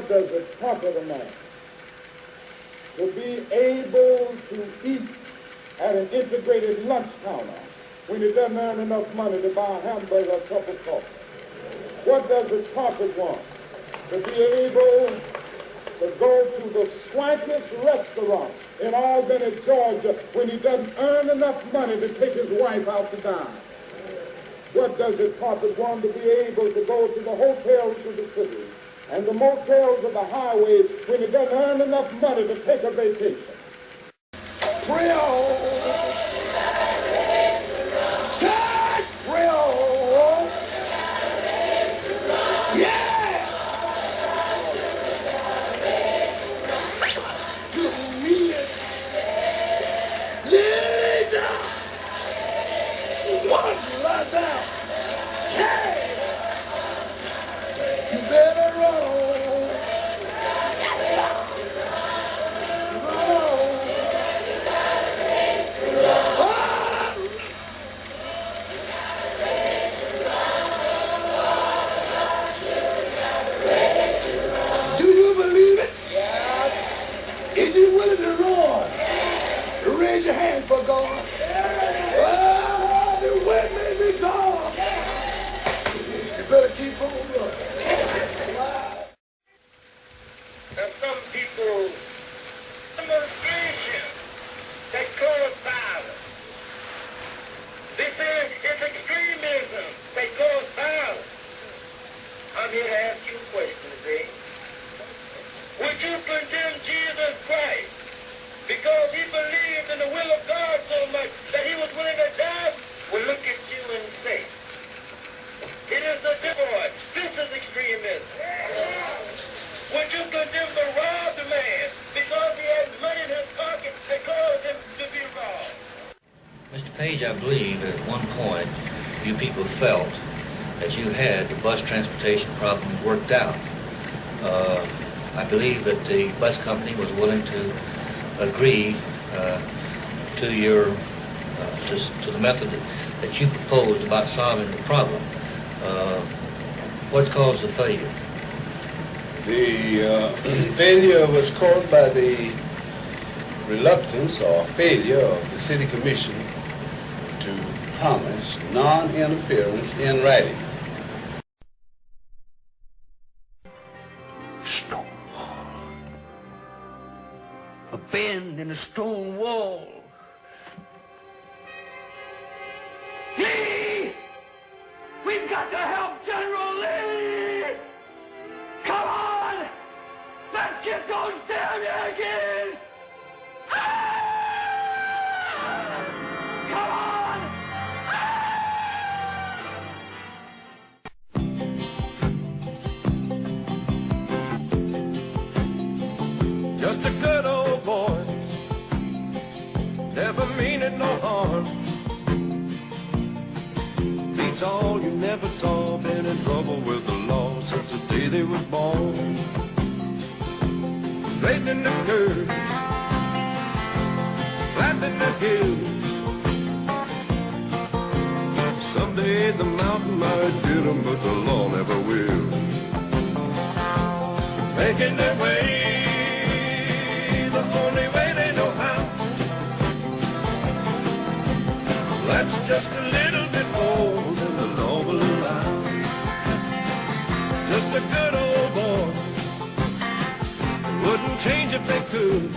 What does it profit a man to be able to eat at an integrated lunch counter when he doesn't earn enough money to buy a hamburger or a cup of coffee? What does it profit one to be able to go to the swankiest restaurant in Albany, Georgia, when he doesn't earn enough money to take his wife out to dine? What does it profit one to be able to go to the hotels of the city and the motels of the highways when he doesn't earn enough money to take a vacation? Pray on. Church, pray on. Yeah. Good meal. Lay down. One lie down. Hey. You better run. Yes, sir. Do you believe it? Yes. Is you willing to run? Raise your hand for God. The way may be gone. You better keep on running. And some people, demonstration, they cause violence. This is extremism. They cause violence. I'm here to ask you a question today. Would you condemn Jesus Christ because he believed in the will of God so much that he was willing to die? Well, look at you and say, it is a divorce. This is extremism. Would you condemn the robbed man because he had money in his pocket that caused him to be robbed? Mr. Page, I believe at one point you people felt that you had the bus transportation problem worked out. I believe that the bus company was willing to agree to your to the method that you proposed about solving the problem. What caused the failure? The failure was caused by the reluctance or failure of the city commission to promise non-interference in writing. Stone wall. A bend in a stone wall. Lee! We've got to help General Lee! Come on! Let's get those damn Yankees! Ah! Come on! Ah! Just a good old boy, never meaning no harm. Beats all you never saw, been in trouble with the law since the day they was born. Straightening the curves, flattening the hills. Someday the mountain might get them, but the law never will. Making their way the only way they know how. That's just a little bit more than the law will allow. Just a good old boy, wouldn't change if they could.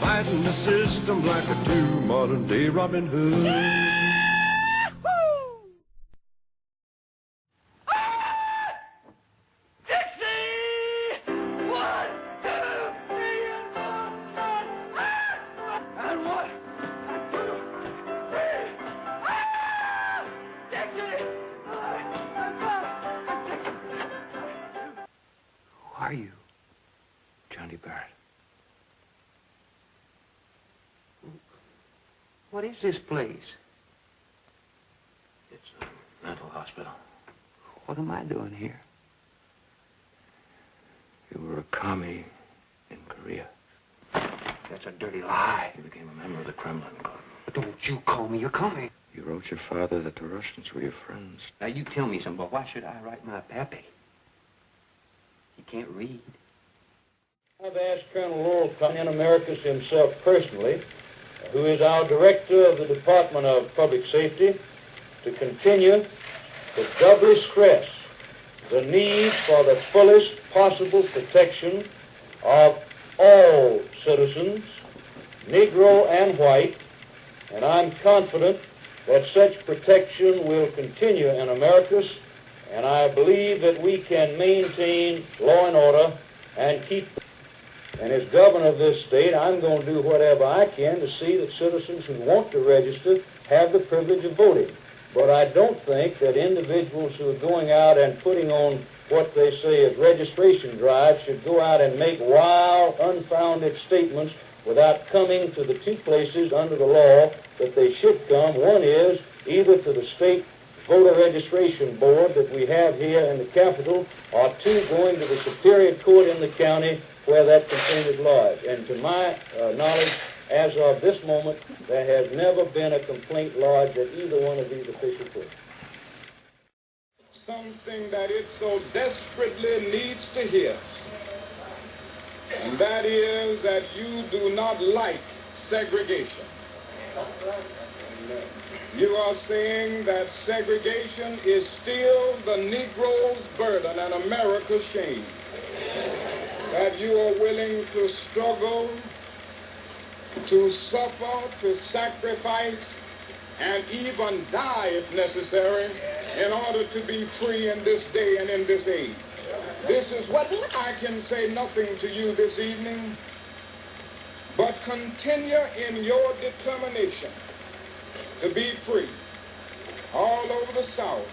Fighting the system like a true modern day Robin Hood. Who are you, Johnny Barrett? What is this place? It's a mental hospital. What am I doing here? You were a commie in Korea. That's a dirty lie. You became a member of the Kremlin. But don't you call me a commie. You wrote your father that the Russians were your friends. Now, you tell me something, but why should I write my pappy? You can't read. I've asked Colonel Laurel in Americus himself personally, who is our director of the Department of Public Safety, to continue to doubly stress the need for the fullest possible protection of all citizens, Negro and white, and I'm confident that such protection will continue in Americus, and I believe that we can maintain law and order and keep. And as governor of this state, I'm going to do whatever I can to see that citizens who want to register have the privilege of voting. But I don't think that individuals who are going out and putting on what they say is registration drives should go out and make wild, unfounded statements without coming to the two places under the law that they should come. One is either to the state voter registration board that we have here in the Capitol, or two, going to the Superior Court in the county where that complaint lies. And to my knowledge, as of this moment, there has never been a complaint lodged at either one of these official courts. Something that it so desperately needs to hear, and that is that you do not like segregation. You are saying that segregation is still the Negro's burden and America's shame. That you are willing to struggle, to suffer, to sacrifice, and even die if necessary in order to be free in this day and in this age. This is what I can say nothing to you this evening, but continue in your determination to be free all over the South.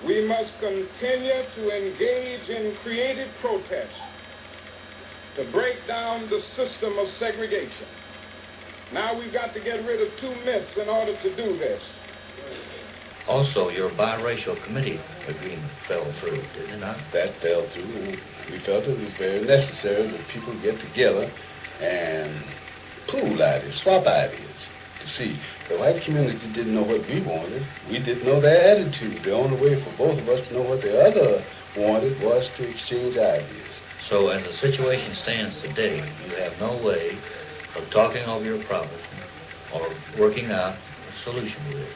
We must continue to engage in creative protest to break down the system of segregation. Now we've got to get rid of two myths in order to do this. Also, your biracial committee agreement fell through, did it not? That fell through, and we felt it was very necessary that people get together and pool ideas, swap ideas, to see. The white community didn't know what we wanted. We didn't know their attitude. The only way for both of us to know what the other wanted was to exchange ideas. So as the situation stands today, you have no way of talking over your problem or working out a solution with it.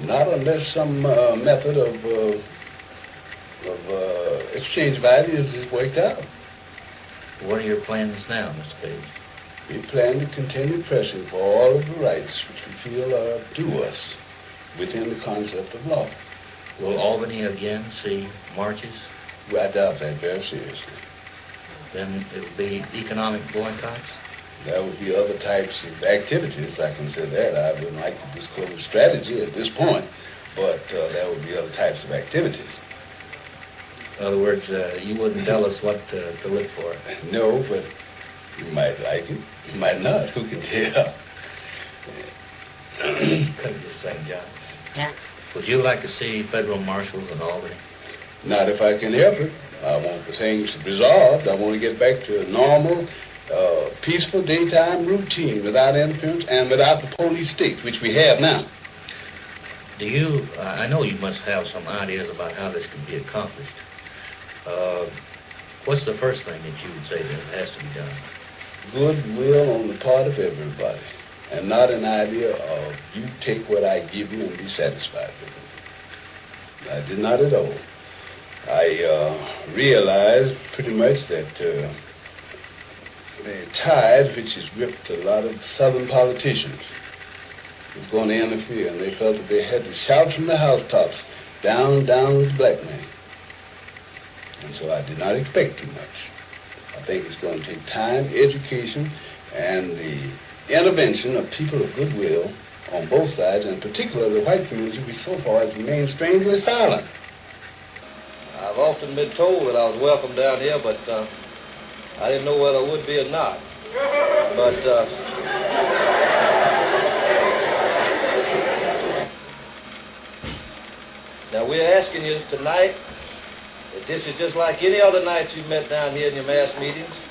Not unless some method of exchange of ideas is worked out. What are your plans now, Mr. Page? We plan to continue pressing for all of the rights which we feel are due us within the concept of law. Will Albany again see marches? Well, I doubt that very seriously. Then it will be economic boycotts? There would be other types of activities. I can say that. I wouldn't like to disclose strategy at this point, but there would be other types of activities. In other words, you wouldn't tell us what to look for? No, but you might like it. You might not. Who can tell? Cut it just a second, John. Yeah. Would you like to see federal marshals in Albany? Not if I can help it. I want the things resolved. I want to get back to a normal, peaceful daytime routine without interference and without the police state, which we have now. Do you, I know you must have some ideas about how this can be accomplished. What's the first thing that you would say that has to be done? Goodwill on the part of everybody, and not an idea of you take what I give you and be satisfied with it. I did not at all. I realized pretty much that the tide which has gripped a lot of Southern politicians was going to interfere, and they felt that they had to shout from the housetops, down with the black man. And so I did not expect too much. I think it's going to take time, education, and the intervention of people of goodwill on both sides, and particularly the white community, which so far has remained strangely silent. I've often been told that I was welcome down here, but I didn't know whether I would be or not. But now we're asking you tonight that this is just like any other night you've met down here in your mass meetings.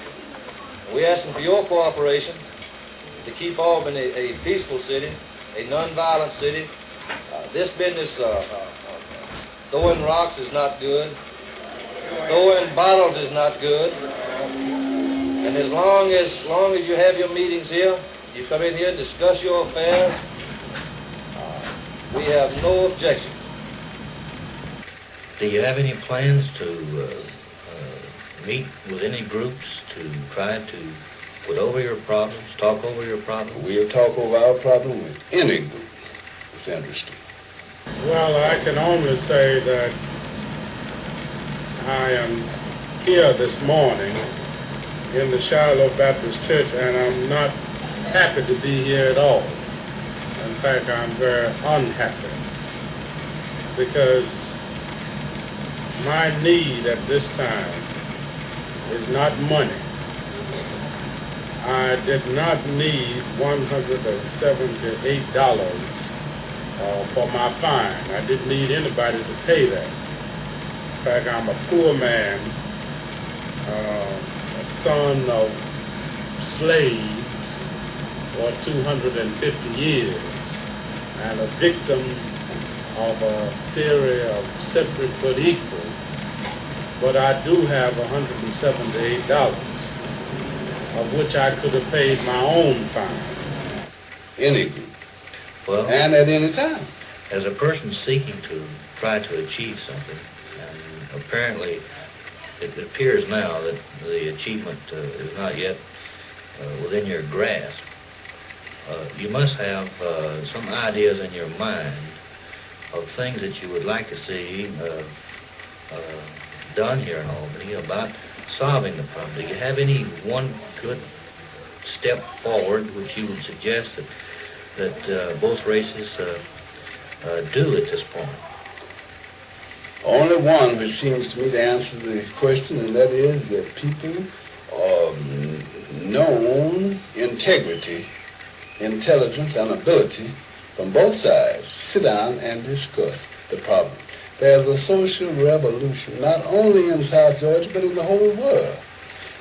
We're asking for your cooperation to keep Albany a peaceful city, a non-violent city. This business throwing rocks is not good. throwing bottles is not good. And as long as you have your meetings here, you come in here, discuss your affairs, we have no objection. Do you have any plans to meet with any groups to try to put over your problems, talk over your problems? We'll talk over our problem with any group that's interested. Well, I can only say that I am here this morning in the Shiloh Baptist Church, and I'm not happy to be here at all. In fact, I'm very unhappy because my need at this time is not money. I did not need $178 for my fine. I didn't need anybody to pay that. In fact, I'm a poor man, a son of slaves for 250 years, and a victim of a theory of separate but equal. But I do have $178, of which I could have paid my own fine. Any group. Well, and at any time. As a person seeking to try to achieve something, and apparently it appears now that the achievement is not yet within your grasp, you must have some ideas in your mind of things that you would like to see done here in Albany about solving the problem. Do you have any one good step forward which you would suggest that both races do at this point? Only one which seems to me to answer the question, and that is that people of known integrity, intelligence, and ability from both sides sit down and discuss the problem. There's a social revolution, not only in South Georgia, but in the whole world.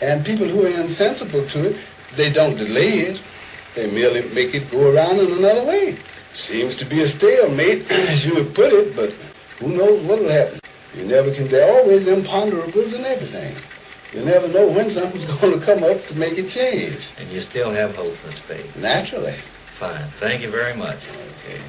And people who are insensible to it, they don't delay it. They merely make it go around in another way. Seems to be a stalemate, as you would put it, but who knows what will happen. You never can, there are always imponderables in everything. You never know when something's going to come up to make it change. And you still have hope, Mr. Page? Naturally. Fine. Thank you very much. Okay.